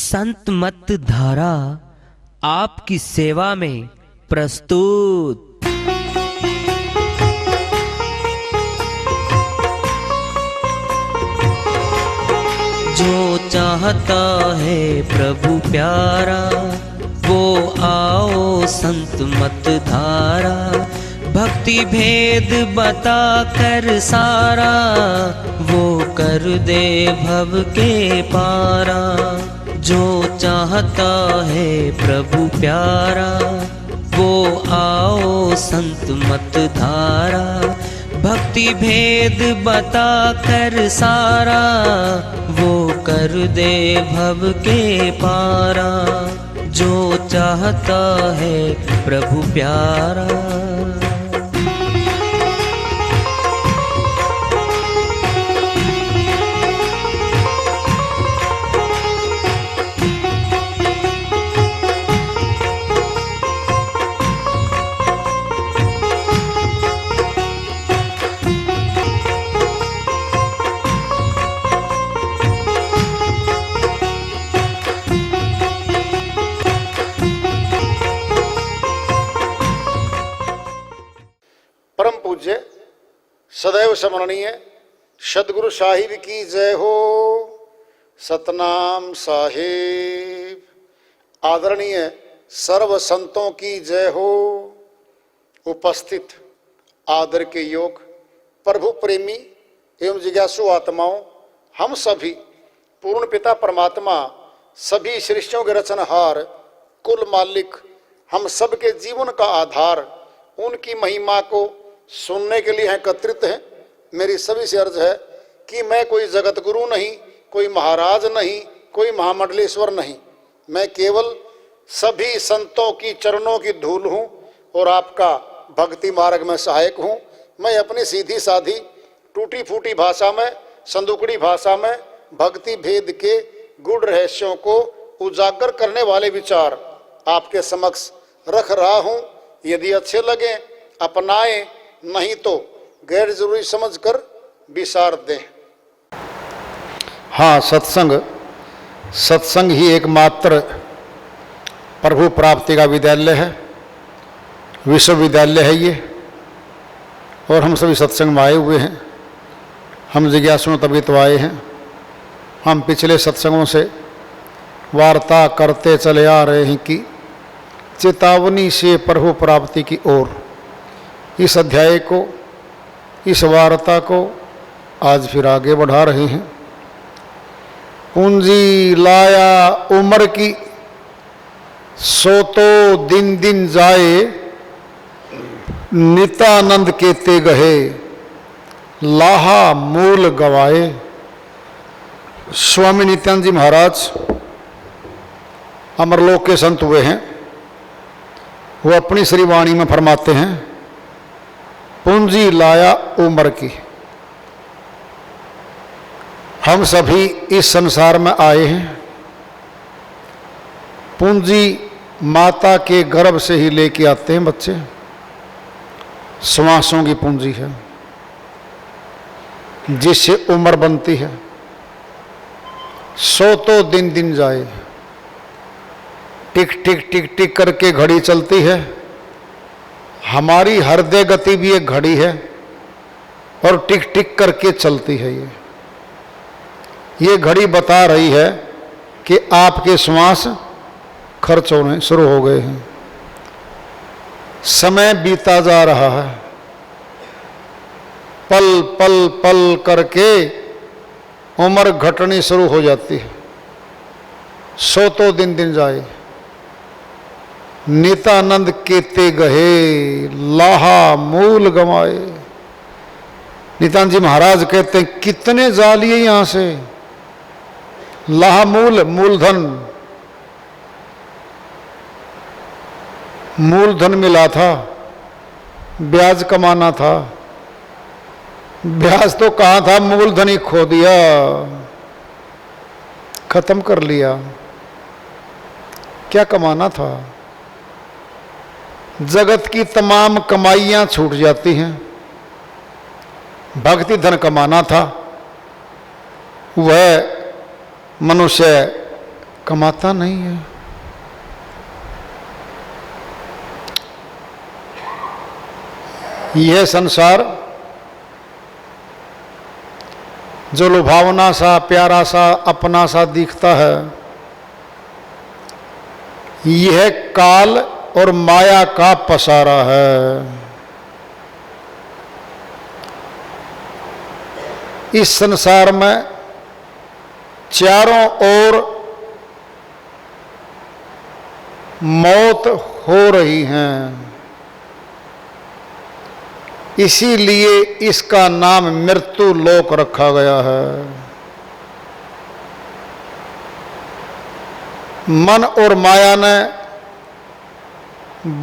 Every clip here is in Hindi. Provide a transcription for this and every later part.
संत मत धारा आपकी सेवा में प्रस्तुत। जो चाहता है प्रभु प्यारा वो आओ संत मत धारा। भक्ति भेद बता कर सारा वो कर दे भव के पारा। जो चाहता है प्रभु प्यारा वो आओ संत मत धारा। भक्ति भेद बता कर सारा वो कर दे भव के पारा। जो चाहता है प्रभु प्यारा। परम पूज्य सदैव स्मरणीय सदगुरु साहिब की जय हो। सतनाम साहिब। आदरणीय सर्व संतों की जय हो। उपस्थित आदर के योग प्रभु प्रेमी एवं जिज्ञासु आत्माओं, हम सभी पूर्ण पिता परमात्मा सभी सृष्टियों के रचनहार कुल मालिक हम सबके जीवन का आधार उनकी महिमा को सुनने के लिए एकत्रित हैं। मेरी सभी से अर्ज है कि मैं कोई जगत गुरु नहीं, कोई महाराज नहीं, कोई महामंडलेश्वर नहीं। मैं केवल सभी संतों की चरणों की धूल हूँ और आपका भक्ति मार्ग में सहायक हूँ। मैं अपनी सीधी साधी टूटी फूटी भाषा में, संदुकड़ी भाषा में भक्ति भेद के गूढ़ रहस्यों को उजागर करने वाले विचार आपके समक्ष रख रहा हूँ। यदि अच्छे लगे अपनाएं, नहीं तो गैर जरूरी समझकर विसार दें। हाँ, सत्संग ही एकमात्र प्रभु प्राप्ति का विद्यालय है, विश्वविद्यालय है ये। और हम सभी सत्संग में आए हुए हैं। हम जिज्ञासु तभी तो आए हैं। हम पिछले सत्संगों से वार्ता करते चले आ रहे हैं कि चेतावनी से प्रभु प्राप्ति की ओर। इस अध्याय को, इस वार्ता को आज फिर आगे बढ़ा रहे हैं। पूंजी लाया उम्र की सो तो दिन दिन जाए। नित्यानंद के ते गहे लाहा मूल गवाए। स्वामी नित्यानंद जी महाराज अमरलोक के संत हुए हैं। वो अपनी श्री वाणी में फरमाते हैं, पूंजी लाया उम्र की। हम सभी इस संसार में आए हैं। पूंजी माता के गर्भ से ही लेके आते हैं बच्चे। श्वासों की पूंजी है जिससे उम्र बनती है। सो तो दिन दिन जाए। टिक टिक टिक टिक करके घड़ी चलती है। हमारी हृदय गति भी एक घड़ी है और टिक टिक करके चलती है। ये घड़ी बता रही है कि आपके श्वास खर्च होने शुरू हो गए हैं। समय बीता जा रहा है। पल पल पल करके उम्र घटनी शुरू हो जाती है। सो तो दिन दिन जाए। नित्यानंद केते गहे लाहा मूल गंवाए। नित्यानंद जी महाराज कहते हैं कितने जा लिए यहां से। लाहा मूल, मूलधन, मूलधन मिला था, ब्याज कमाना था। ब्याज तो कहाँ था, मूलधन ही खो दिया, खत्म कर लिया। क्या कमाना था। जगत की तमाम कमाइयां छूट जाती हैं। भक्ति धन कमाना था, वह मनुष्य कमाता नहीं है। यह संसार जो लुभावना सा, प्यारा सा, अपना सा दिखता है, यह काल और माया का पसारा है। इस संसार में चारों ओर मौत हो रही है, इसीलिए इसका नाम मृत्यु लोक रखा गया है। मन और माया ने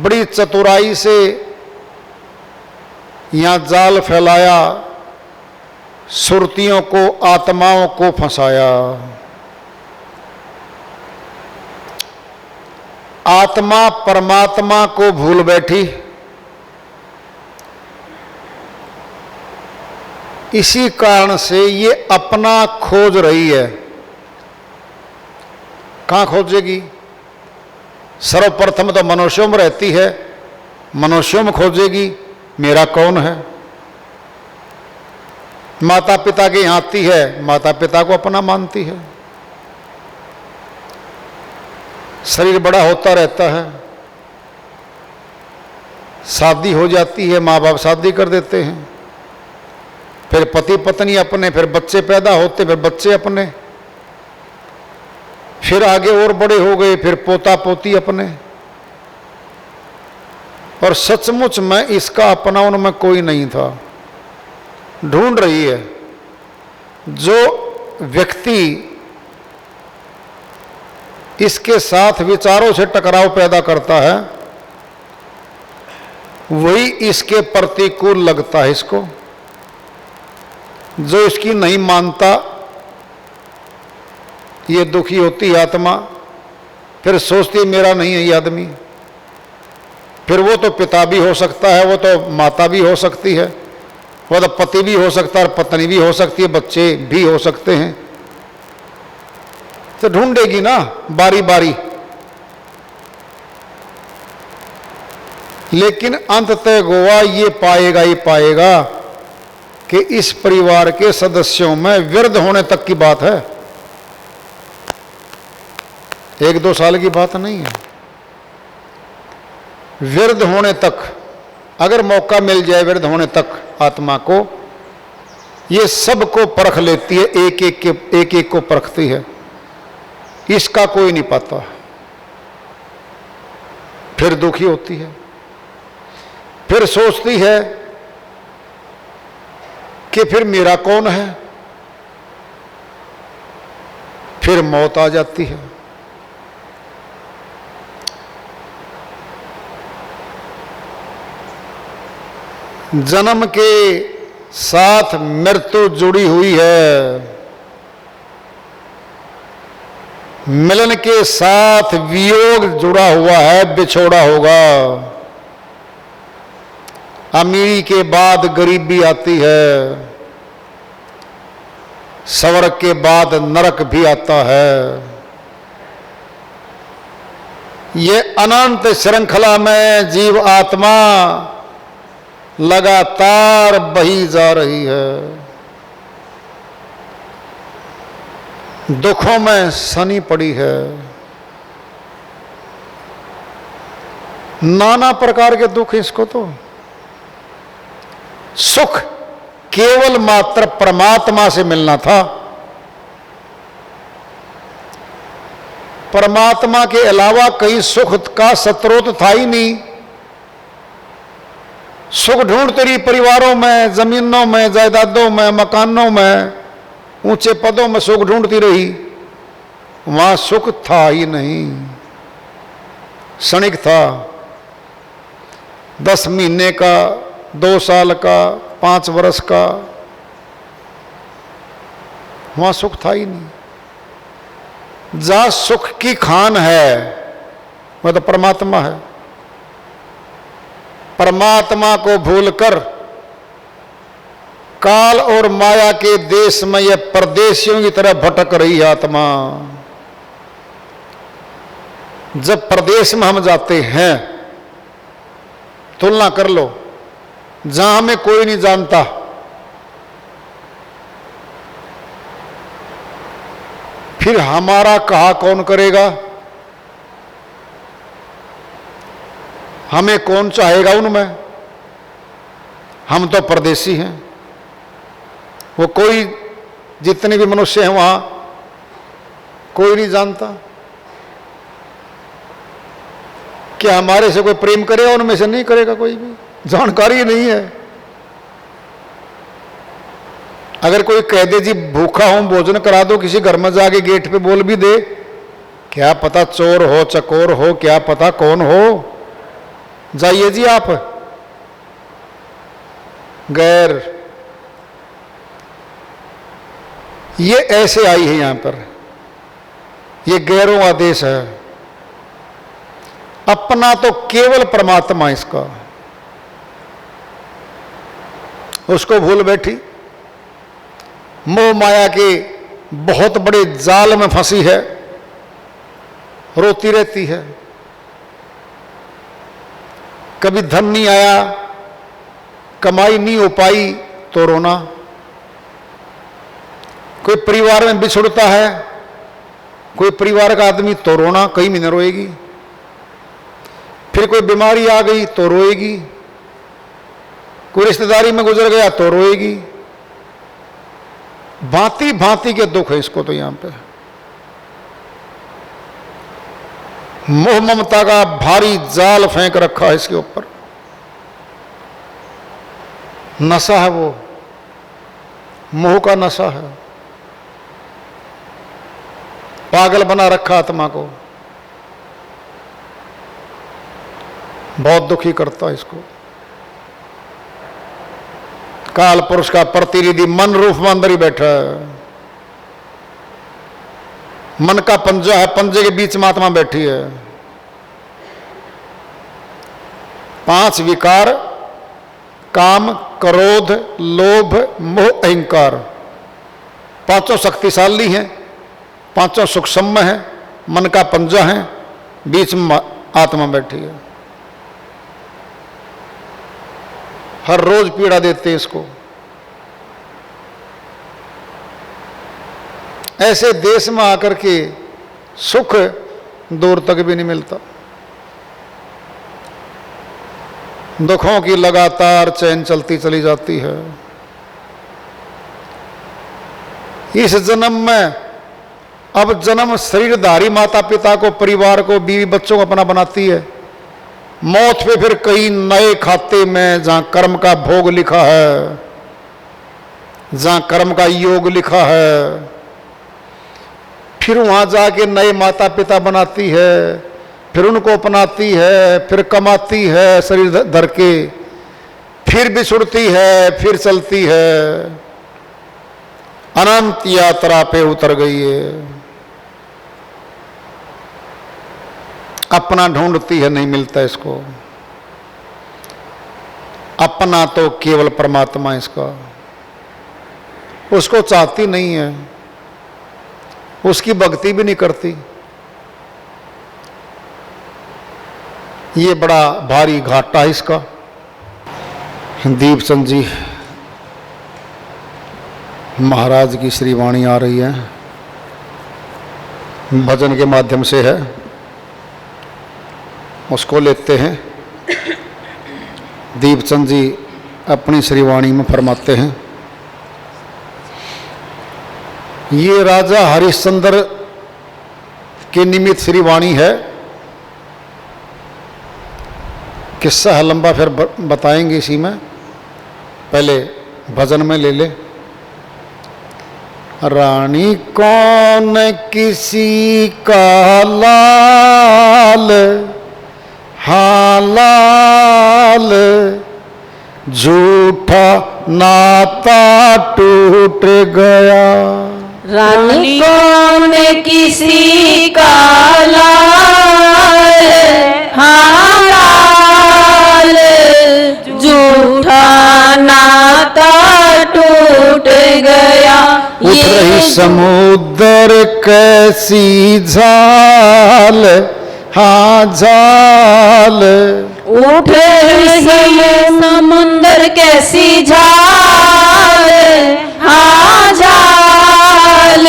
बड़ी चतुराई से यहाँ जाल फैलाया, सुरतियों को, आत्माओं को फंसाया। आत्मा परमात्मा को भूल बैठी, इसी कारण से ये अपना खोज रही है। कहाँ खोजेगी? सर्वप्रथम तो मनुष्यों में रहती है, मनुष्यों में खोजेगी मेरा कौन है। माता पिता के यहाँ आती है, माता पिता को अपना मानती है। शरीर बड़ा होता रहता है, शादी हो जाती है, माँ बाप शादी कर देते हैं, फिर पति पत्नी अपने, फिर बच्चे पैदा होते, फिर बच्चे अपने, फिर आगे और बड़े हो गए, फिर पोता पोती अपने। और सचमुच में इसका अपना उनमें कोई नहीं था। ढूंढ रही है। जो व्यक्ति इसके साथ विचारों से टकराव पैदा करता है, वही इसके प्रतिकूल लगता है इसको। जो इसकी नहीं मानता, ये दुखी होती है आत्मा, फिर सोचती मेरा नहीं है ये आदमी। फिर वो तो पिता भी हो सकता है, वो तो माता भी हो सकती है, वो तो पति भी हो सकता है, पत्नी भी हो सकती है, बच्चे भी हो सकते हैं। तो ढूंढेगी ना बारी बारी, लेकिन अंततः गोवा ये पाएगा ही पाएगा कि इस परिवार के सदस्यों में वृद्ध होने तक की बात है, 1-2 साल की बात नहीं है। वृद्ध होने तक अगर मौका मिल जाए, वृद्ध होने तक आत्मा को, ये सबको परख लेती है, एक एक को परखती है। इसका कोई नहीं पाता, फिर दुखी होती है, फिर सोचती है कि फिर मेरा कौन है। फिर मौत आ जाती है। जन्म के साथ मृत्यु जुड़ी हुई है, मिलन के साथ वियोग जुड़ा हुआ है, बिछोड़ा होगा। अमीरी के बाद गरीबी आती है, स्वर्ग के बाद नरक भी आता है। ये अनंत श्रृंखला में जीव आत्मा लगातार बही जा रही है, दुखों में सनी पड़ी है। नाना प्रकार के दुख इसको तो। सुख केवल मात्र परमात्मा से मिलना था, परमात्मा के अलावा कहीं सुख का स्रोत था ही नहीं। सुख ढूंढती रही परिवारों में, जमीनों में, जायदादों में, मकानों में, ऊंचे पदों में सुख ढूंढती रही, वहां सुख था ही नहीं, क्षणिक था। 10 महीने का, 2 साल का, 5 वर्ष का, वहां सुख था ही नहीं। जहां सुख की खान है वह तो परमात्मा है। परमात्मा को भूलकर काल और माया के देश में यह परदेशियों की तरह भटक रही आत्मा। जब प्रदेश में हम जाते हैं, तुलना कर लो, जहां हमें कोई नहीं जानता, फिर हमारा कहा कौन करेगा, हमें कौन चाहेगा उनमें? हम तो परदेसी हैं। वो कोई जितने भी मनुष्य हैं वहां कोई नहीं जानता। क्या हमारे से कोई प्रेम करेगा? उनमें से नहीं करेगा कोई भी, जानकारी नहीं है। अगर कोई कह दे जी भूखा हूं भोजन करा दो, किसी घर में जाके गेट पे बोल भी दे, क्या पता चोर हो चकोर हो, क्या पता कौन हो, जाइए जी आप। गैर ये ऐसे आई है यहां पर, ये गैरों का देश है। अपना तो केवल परमात्मा इसका, उसको भूल बैठी, मोह माया के बहुत बड़े जाल में फंसी है, रोती रहती है। कभी धन नहीं आया, कमाई नहीं हो पाई तो रोना। कोई परिवार में बिछुड़ता है, कोई परिवार का आदमी तो रोना, कई महीने रोएगी। फिर कोई बीमारी आ गई तो रोएगी, कोई रिश्तेदारी में गुजर गया तो रोएगी। भांति भांति के दुख है इसको तो यहां पे। मोह ममता का भारी जाल फेंक रखा है इसके ऊपर, नशा है वो, मोह का नशा है, पागल बना रखा आत्मा को, बहुत दुखी करता है इसको। काल पुरुष का प्रतिनिधि मन रूप में अंदर ही बैठा है, मन का पंजा है, पंजे के बीच में आत्मा बैठी है। 5 विकार, काम, क्रोध, लोभ, मोह, अहंकार, 5 शक्तिशाली हैं, 5 सूक्ष्म हैं, मन का पंजा है, बीच में आत्मा बैठी है। हर रोज पीड़ा देते हैं इसको। ऐसे देश में आकर के सुख दूर तक भी नहीं मिलता, दुखों की लगातार चैन चलती चली जाती है। इस जन्म में अब जन्म शरीरधारी माता पिता को, परिवार को, बीवी बच्चों को अपना बनाती है। मौत पे फिर कई नए खाते में, जहां कर्म का भोग लिखा है, जहां कर्म का योग लिखा है, फिर वहां जाके नए माता पिता बनाती है, फिर उनको अपनाती है, फिर कमाती है शरीर धर के, फिर बिछुड़ती है, फिर चलती है, अनंत यात्रा पे उतर गई है। अपना ढूंढती है, नहीं मिलता इसको। अपना तो केवल परमात्मा इसका, उसको चाहती नहीं है, उसकी भक्ति भी नहीं करती। ये बड़ा भारी घाटा है इसका। दीपचंद जी महाराज की श्री वाणी आ रही है, भजन के माध्यम से है, उसको लेते हैं। दीपचंद जी अपनी श्री वाणी में फरमाते हैं, ये राजा हरिश्चंद्र के निमित्त श्री वाणी है। किस्सा है लंबा, फिर बताएंगे इसी में, पहले भजन में ले ले। रानी कौन किसी का लाल, हाँ लाल, झूठा नाता टूट गया। रानी कौन किसी का लाल, हाँ लाल, झूठा नाता टूट गया। उठ रही समुद्र कैसी झाल, हाँ झाल, उठे हुए समुंदर कैसी झाल, हाँ झाल।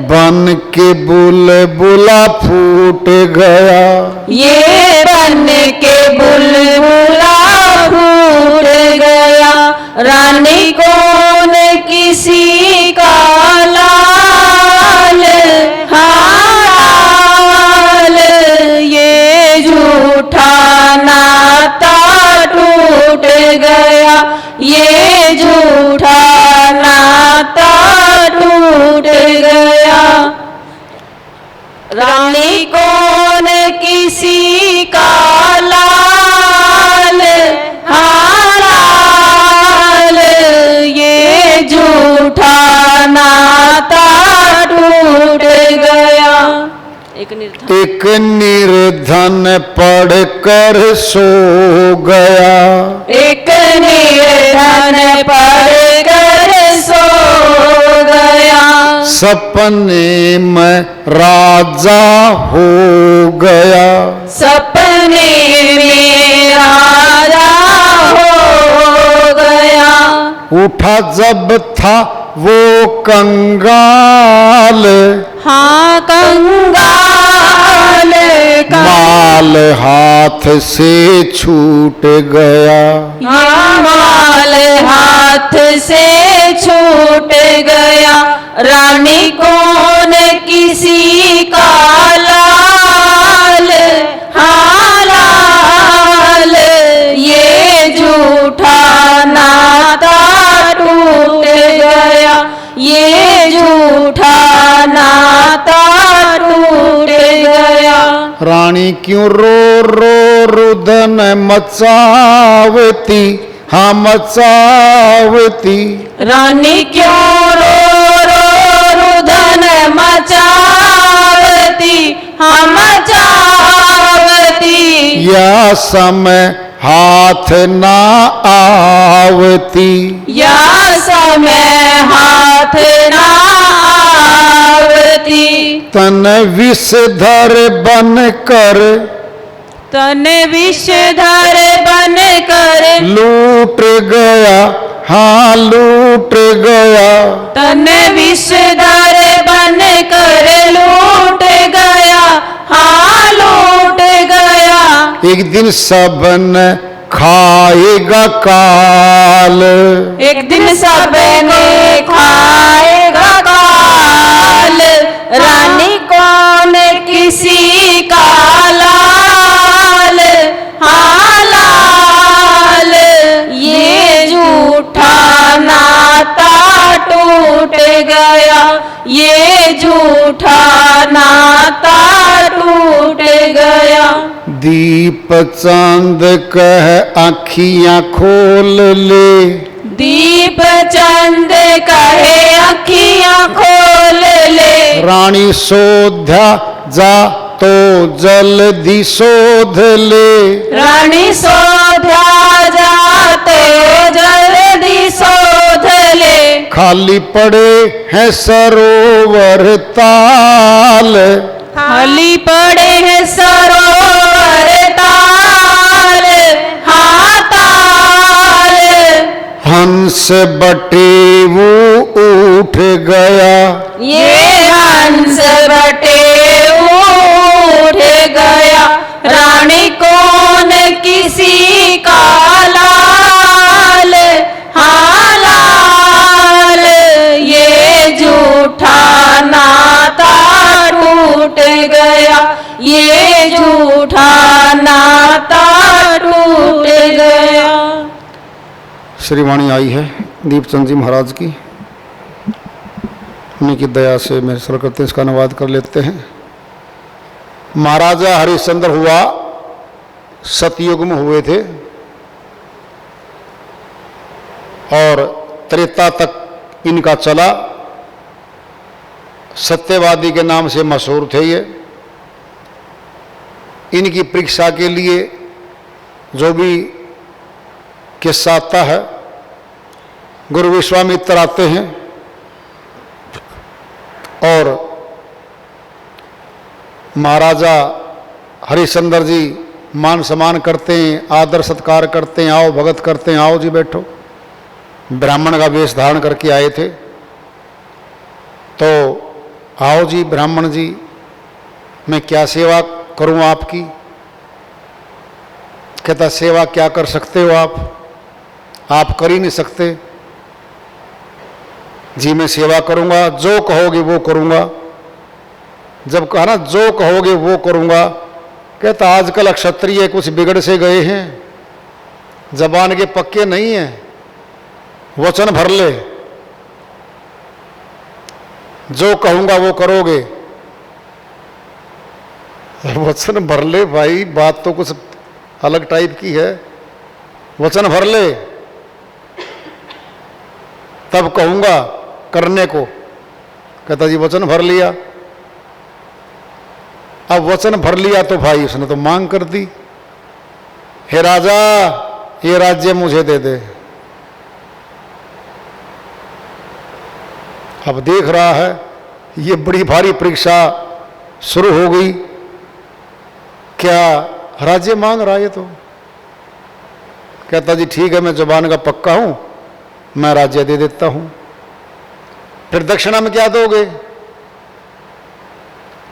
बन के बुलबुला फूट गया, ये बन के बुलबुला फूट गया। रानी कौन किसी का लाल, हाल। ये झूठा नाता टूट गया, ये झूठा नाता टूट गया। रानी कौन किसी का लाल, हाल। ये झूठा नाता टूट गया। एक निर्धन पढ़कर सो गया, एक निर्धन पढ़कर सो गया। सपने में राजा हो गया, सपने में राजा हो गया। उठा जब था वो कंगाल, हाँ कंगाल का माल हाथ से छूट गया, हाँ माल हाथ से छूट गया। रानी कौन किसी का लाल, हाँ लाल। ये झूठा नाता टूट गया, ये झूठा नाता टूट गया। रानी क्यों रो रो रुदन मचावती, हाँ मचावती। रानी क्यों रो रो रुदन मचावती, हाँ मचावती। या समय हाथ ना आवती, या समय हाथ ना आवती। तन विषधर बन कर, तन विषधर बन कर लूट गया, हाँ लूट गया। तन विषधर बन कर लूट गया, हाँ लूट गया। एक दिन सबन खाएगा काल, एक दिन सबने खाएगा काल। रानी कौन किसी का लाल, हाँ लाल। ये झूठा नाता टूट गया, ये झूठा नाता टूट गया। दीप चांद कह आखियां खोल ले, दीप चंद कहे अखियां खोल ले। रानी सोधा जा तो जल्दी शोध ले, रानी सोधा जाते जल्दी शोध ले। खाली पड़े हैं सरोवर ताल, खाली पड़े हैं सरोवर ताल, हाँ ताल। हंस बटे वो उठ गया, ये हंस बटे उठ गया। रानी कौन किसी का लाल, हाँ लाल। ये झूठा नाता टूट गया, ये झूठा नाता टूट गया। श्रीवाणी आई है दीपचंद जी महाराज की, उन्हीं की दया से मैं सरल करते इसका अनुवाद कर लेते हैं। महाराजा हरिश्चंद्र हुआ सतयुग में हुए थे और त्रेता तक इनका चला। सत्यवादी के नाम से मशहूर थे ये। इनकी परीक्षा के लिए जो भी किस्सा आता है, गुरु विश्वामित्र आते हैं और महाराजा हरिश्चंद्र जी मान सम्मान करते हैं, आदर सत्कार करते हैं, आओ भगत करते हैं, आओ जी बैठो। ब्राह्मण का वेश धारण करके आए थे, तो आओ जी ब्राह्मण जी, मैं क्या सेवा करूं आपकी? कहता सेवा क्या कर सकते हो आप कर ही नहीं सकते। जी मैं सेवा करूंगा, जो कहोगे वो करूंगा। जब कहा ना जो कहोगे वो करूंगा, कहता आजकल क्षत्रिय कुछ बिगड़ से गए हैं, जबान के पक्के नहीं हैं, वचन भर ले, जो कहूंगा वो करोगे। वचन भर ले भाई, बात तो कुछ अलग टाइप की है। वचन भर ले तब कहूंगा करने को। कहता जी वचन भर लिया। अब वचन भर लिया तो भाई उसने तो मांग कर दी, हे राजा ये राज्य मुझे दे दे। अब देख रहा है ये बड़ी भारी परीक्षा शुरू हो गई, क्या राज्य मांग रहा है ये तो। कहता जी ठीक है, मैं जुबान का पक्का हूं, मैं राज्य दे देता हूं। फिर दक्षिणा में क्या दोगे?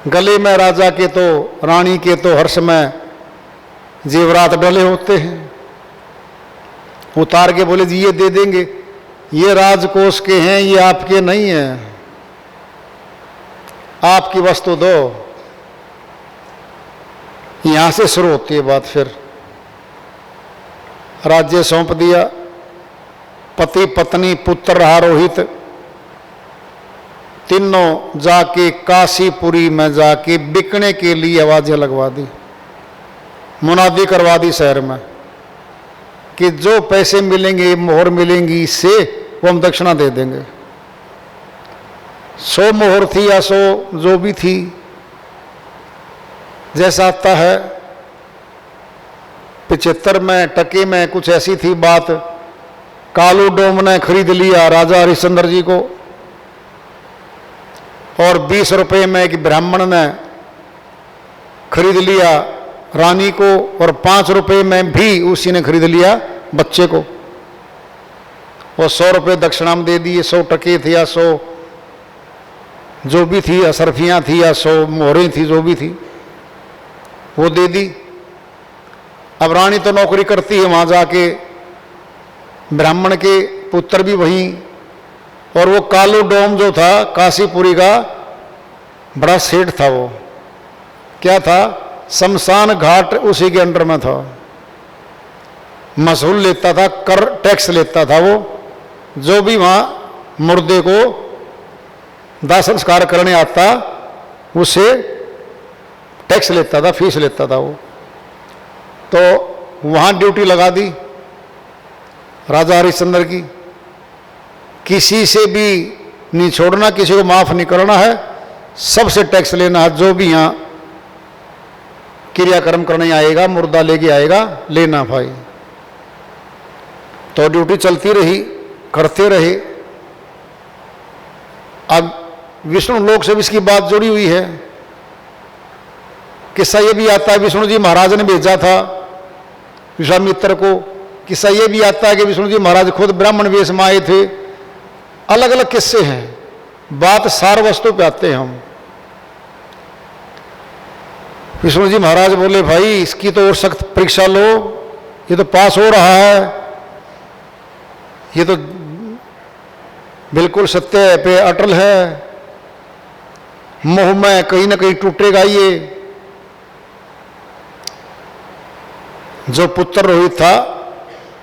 गले में राजा के तो रानी के तो हर समय जेवरात डले होते हैं। उतार के बोले जी ये दे देंगे, ये राजकोष के हैं, ये आपके नहीं हैं, आपकी वस्तु दो। यहां से शुरू होती है बात। फिर राज्य सौंप दिया, पति पत्नी पुत्र रहा रोहित, तीनों जाके काशीपुरी में जाके बिकने के लिए आवाजें लगवा दी, मुनादी करवा दी शहर में कि जो पैसे मिलेंगे, मोहर मिलेंगी, इससे वो हम दक्षिणा दे देंगे। 100 मोहर थी या 100 जो भी थी, जैसा आता है। 75 में टके में कुछ ऐसी थी बात। कालू डोम ने खरीद लिया राजा हरिश्चंद्र जी को, और 20 रुपये में एक ब्राह्मण ने खरीद लिया रानी को, और 5 रुपये में भी उसी ने खरीद लिया बच्चे को। और 100 रुपये दक्षिणा में दे दिए, 100 टके थे या 100 जो भी थी, असरफियाँ थी या 100 मोहरें थी, जो भी थी वो दे दी। अब रानी तो नौकरी करती है वहाँ जाके, ब्राह्मण के पुत्र भी वहीं, और वो कालू डोम जो था काशीपुरी का बड़ा सेठ था। वो क्या था? शमशान घाट उसी के अंडर में था, महसूल लेता था, कर टैक्स लेता था। वो जो भी वहाँ मुर्दे को दाह संस्कार करने आता उसे टैक्स लेता था, फीस लेता था वो। तो वहाँ ड्यूटी लगा दी राजा हरिश्चंद्र की, किसी से भी नहीं छोड़ना, किसी को माफ नहीं करना है, सबसे टैक्स लेना है। जो भी यहाँ क्रियाक्रम करने आएगा, मुर्दा लेके आएगा, लेना भाई। तो ड्यूटी चलती रही, करते रहे। अब विष्णु लोक से भी इसकी बात जुड़ी हुई है। किस्सा ये भी आता है विष्णु जी महाराज ने भेजा था विश्वामित्र को। किस्सा ये भी आता है कि विष्णु जी महाराज खुद ब्राह्मण वेश में आए थे। अलग अलग किस्से हैं, बात सार वस्तु पे आते हैं हम। विष्णु जी महाराज बोले भाई इसकी तो और सख्त परीक्षा लो, ये तो पास हो रहा है, ये तो बिल्कुल सत्य पे अटल है, मोह में कहीं ना कहीं टूटेगा ये। जो पुत्र रोहित था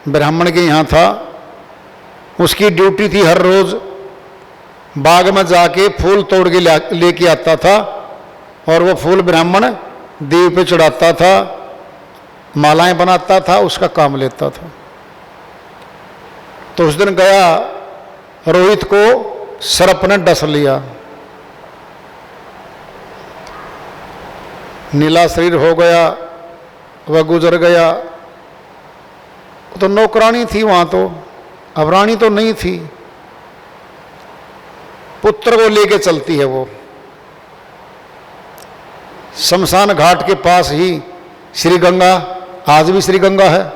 ब्राह्मण के यहाँ था, उसकी ड्यूटी थी हर रोज बाग में जाके फूल तोड़ के लेके आता था, और वो फूल ब्राह्मण देव पे चढ़ाता था, मालाएं बनाता था, उसका काम लेता था। तो उस दिन गया, रोहित को सर्प ने डस लिया, नीला शरीर हो गया, वह गुजर गया। तो नौकरानी थी वहां, तो अब रानी तो नहीं थी, पुत्र को लेके चलती है वो। शमशान घाट के पास ही श्री गंगा, आज भी श्री गंगा है,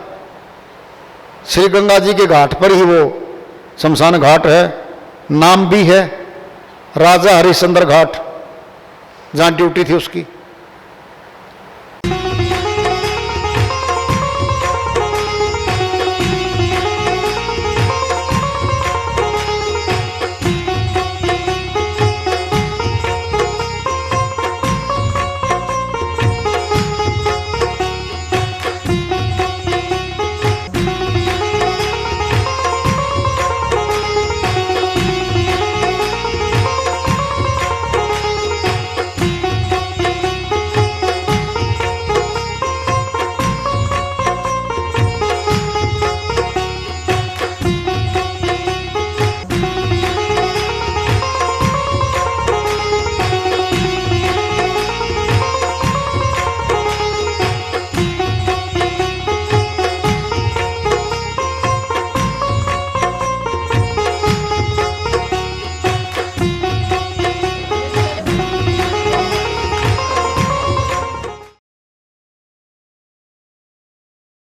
श्री गंगा जी के घाट पर ही वो शमशान घाट है। नाम भी है राजा हरिश्चंद्र घाट, जहाँ ड्यूटी थी उसकी।